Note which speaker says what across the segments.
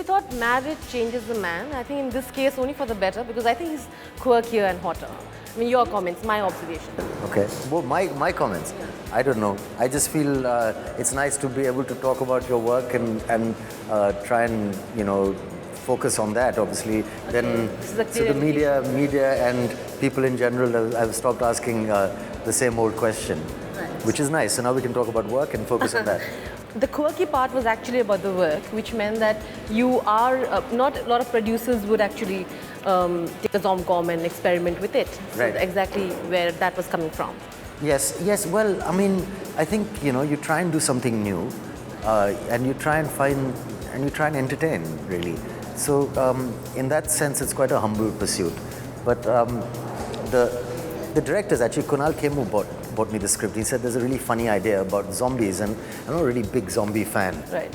Speaker 1: we thought marriage changes the man. I think in this case only for the better because I think he's quirkier and hotter. I mean, your comments, my observation.
Speaker 2: Okay. Well, my comments. I don't know. I just feel it's nice to be able to talk about your work and try and focus on that. Obviously, then so the media and people in general, I've stopped asking the same old question, which is nice. So now we can talk about work and focus on that.
Speaker 1: The quirky part was actually about the work, which meant that you are not a lot of producers would actually take a Zomcom and experiment with it. So
Speaker 2: Right.
Speaker 1: exactly where that was coming from.
Speaker 2: Yes. Well, I mean, I think you try and do something new, and you try and find and you try and entertain really. So in that sense, it's quite a humble pursuit. But the directors actually, Kunal came who bought me the script. He said there's a really funny idea about zombies, and I'm not a really big zombie fan.
Speaker 1: Right.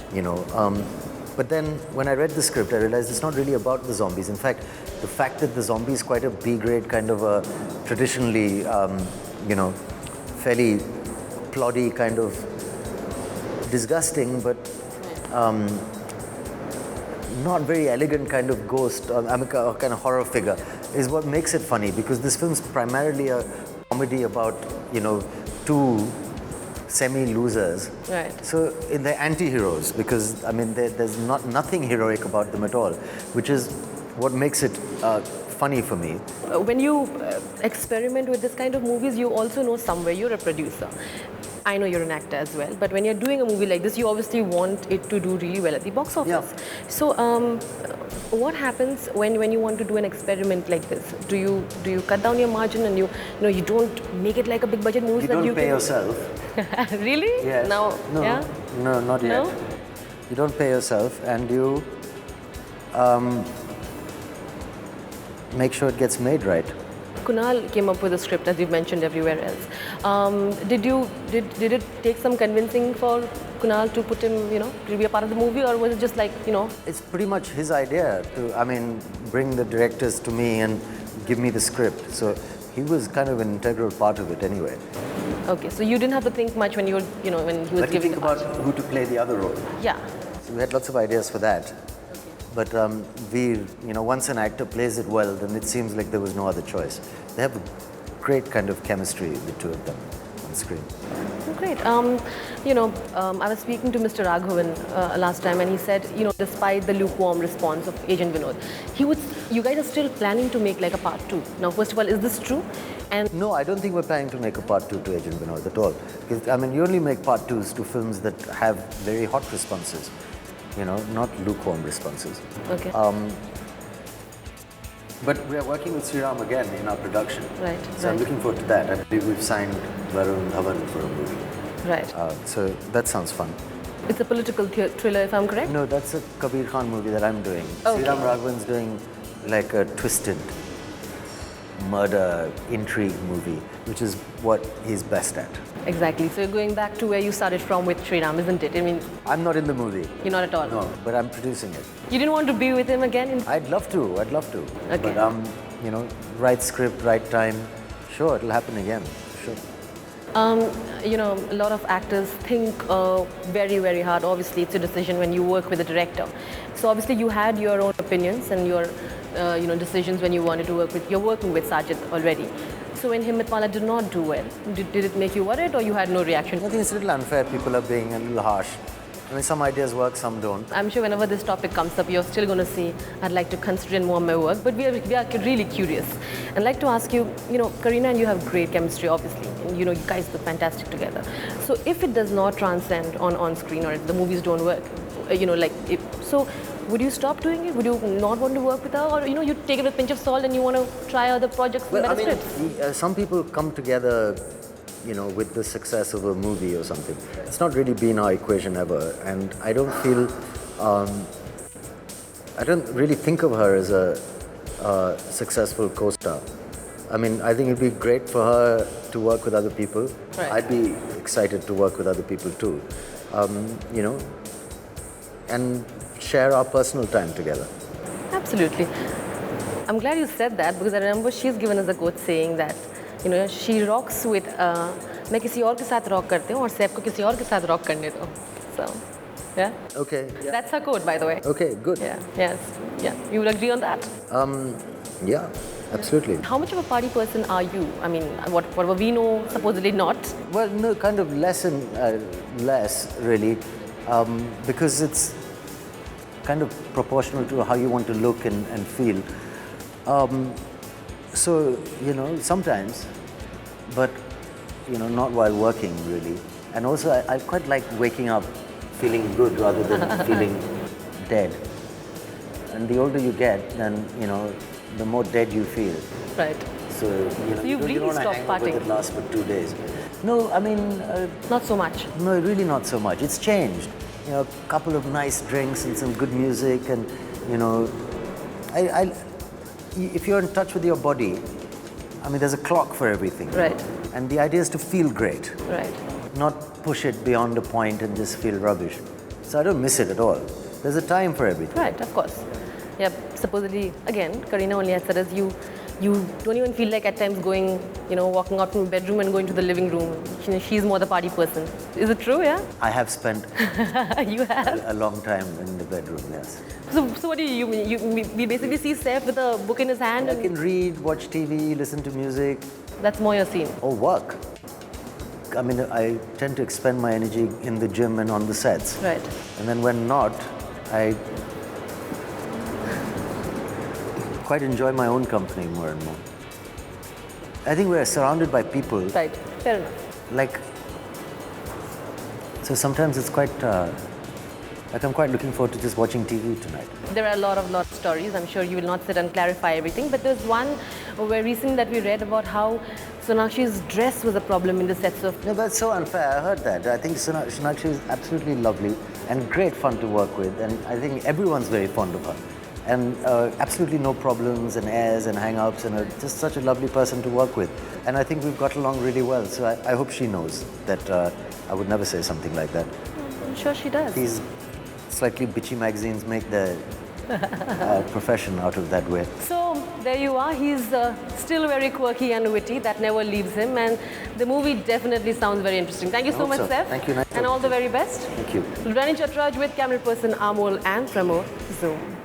Speaker 2: But then when I read the script, I realized it's not really about the zombies. In fact, the fact that the zombie is quite a B-grade kind of a traditionally, fairly ploddy kind of disgusting, but not very elegant kind of ghost, a kind of horror figure, is what makes it funny, because this film's primarily a comedy about, two semi-losers.
Speaker 1: Right.
Speaker 2: So they're anti-heroes, because, I mean, there's nothing heroic about them at all, which is what makes it funny for me.
Speaker 1: When you experiment with this kind of movies, you also know somewhere you're a producer. I know you're an actor as well, but when you're doing a movie like this, you obviously want it to do really well at the box office.
Speaker 2: Yeah.
Speaker 1: So, what happens when you want to do an experiment like this? Do you cut down your margin and you don't make it like a big budget movie?
Speaker 2: You don't pay yourself.
Speaker 1: Really?
Speaker 2: Yes.
Speaker 1: Now,
Speaker 2: No.
Speaker 1: yeah?
Speaker 2: No, not yet.
Speaker 1: No?
Speaker 2: You don't pay yourself, and you make sure it gets made right.
Speaker 1: Kunal came up with a script, as you've mentioned everywhere else. Did it take some convincing for Kunal to put him, to be a part of the movie, or was it just like,
Speaker 2: It's pretty much his idea to, bring the directors to me and give me the script. So he was kind of an integral part of it anyway.
Speaker 1: Okay, so you didn't have to think much when you were, when he was
Speaker 2: But you
Speaker 1: giving
Speaker 2: think
Speaker 1: the part.
Speaker 2: about who to play the other role.
Speaker 1: Yeah.
Speaker 2: So we had lots of ideas for that. But once an actor plays it well, then it seems like there was no other choice. They have a great kind of chemistry, the two of them, on screen.
Speaker 1: Great. I was speaking to Mr. Raghavan last time, and he said, despite the lukewarm response of Agent Vinod, you guys are still planning to make like a part 2. Now, first of all, is this true? And
Speaker 2: No, I don't think we're planning to make a part 2 to Agent Vinod at all. Because, you only make part 2s to films that have very hot responses, not lukewarm responses.
Speaker 1: okay,
Speaker 2: But we are working with Sriram again in our production.
Speaker 1: Right,
Speaker 2: So I'm
Speaker 1: right.
Speaker 2: looking forward to that. I believe we've signed Varun Dhawan for a movie.
Speaker 1: right.
Speaker 2: So that sounds fun.
Speaker 1: It's a political thriller, if I'm correct.
Speaker 2: No, that's a Kabir Khan movie that I'm doing.
Speaker 1: Okay.
Speaker 2: Sriram Raghavan's doing like a twisted murder intrigue movie, which is what he's best at.
Speaker 1: Exactly. So you're going back to where you started from with Sriram, isn't it? I mean,
Speaker 2: I'm not in the movie.
Speaker 1: you're not at all.
Speaker 2: No, but I'm producing it.
Speaker 1: You didn't want to be with him again?
Speaker 2: I'd love to.
Speaker 1: Okay.
Speaker 2: But right script, right time. Sure, it'll happen again. Sure.
Speaker 1: A lot of actors think very, very hard. Obviously, it's a decision when you work with a director. So obviously, you had your own opinions and your, decisions when you wanted to work with. You're working with Sajid already. So when Himmatwala did not do well, did it make you worried, or you had no reaction?
Speaker 2: I think it's a little unfair. People are being a little harsh. Some ideas work, some don't.
Speaker 1: I'm sure whenever this topic comes up, you're still going to say, I'd like to consider more of my work, but we are really curious. And I'd like to ask you, Kareena and you have great chemistry, obviously, and you guys are fantastic together. So if it does not transcend on screen, or if the movies don't work, so would you stop doing it? Would you not want to work with her? Or, you take it with a pinch of salt and you want to try other projects with better scripts?
Speaker 2: Some people come together with the success of a movie or something. It's not really been our equation ever, and I don't feel, I don't really think of her as a successful co-star. I think it'd be great for her to work with other people.
Speaker 1: Right.
Speaker 2: I'd be excited to work with other people too, and share our personal time together.
Speaker 1: Absolutely. I'm glad you said that, because I remember she's given us a quote saying that, she rocks with, मैं किसी और के साथ rock करती हूँ और सैफ को किसी और के साथ rock करने दो. So Yeah?
Speaker 2: Okay. Yeah.
Speaker 1: That's her code, by the way.
Speaker 2: Okay, good.
Speaker 1: Yeah, yes. Yeah. You would agree on that?
Speaker 2: Yeah, absolutely.
Speaker 1: How much of a party person are you? I mean, whatever we know, supposedly not.
Speaker 2: Well, no, kind of less and less, really, because it's kind of proportional to how you want to look and feel. So, sometimes, but, not while working, really. And also, I quite like waking up feeling good rather than feeling dead. And the older you get, then, the more dead you feel.
Speaker 1: Right.
Speaker 2: So,
Speaker 1: So
Speaker 2: you
Speaker 1: you've
Speaker 2: don't,
Speaker 1: really
Speaker 2: want to
Speaker 1: stopped
Speaker 2: hang over
Speaker 1: partying?
Speaker 2: that lasts for 2 days. No, I mean,
Speaker 1: Not so much.
Speaker 2: no, really not so much. It's changed. A couple of nice drinks and some good music, and if you're in touch with your body, I mean, there's a clock for everything.
Speaker 1: Right.
Speaker 2: And the idea is to feel great,
Speaker 1: Right.
Speaker 2: not push it beyond a point and just feel rubbish. So I don't miss it at all. There's a time for everything.
Speaker 1: Right, of course. Yeah, supposedly, again, Kareena only had said as you don't even feel like at times going, walking out from the bedroom and going to the living room. She's more the party person. Is it true, yeah?
Speaker 2: I have spent
Speaker 1: You have?
Speaker 2: a long time in the bedroom, yes.
Speaker 1: So what do you mean? We basically see Saif with a book in his hand
Speaker 2: I
Speaker 1: and
Speaker 2: can read, watch TV, listen to music,
Speaker 1: that's more your scene.
Speaker 2: or work. I mean, I tend to expend my energy in the gym and on the sets.
Speaker 1: Right.
Speaker 2: And then when not, I quite enjoy my own company more and more. I think we're surrounded by people.
Speaker 1: Right. Fair enough.
Speaker 2: Like, so sometimes it's quite, like I'm quite looking forward to just watching TV tonight.
Speaker 1: There are a lot of stories. I'm sure you will not sit and clarify everything. But there's one where recently that we read about how Sonakshi's dress was a problem in the sets of.
Speaker 2: No, that's so unfair. I heard that. I think Sonakshi is absolutely lovely and great fun to work with. And I think everyone's very fond of her. And absolutely no problems and airs and hang-ups, and just such a lovely person to work with. And I think we've got along really well. So I hope she knows that I would never say something like that.
Speaker 1: I'm sure she does.
Speaker 2: These slightly bitchy magazines make their profession out of that way.
Speaker 1: So there you are. He's still very quirky and witty. That never leaves him. And the movie definitely sounds very interesting. Thank you so much, Saif.
Speaker 2: Thank you. Nice
Speaker 1: and all the very best.
Speaker 2: Thank you.
Speaker 1: Rani Chatraj with camera person Amol and Pramod, Zoom.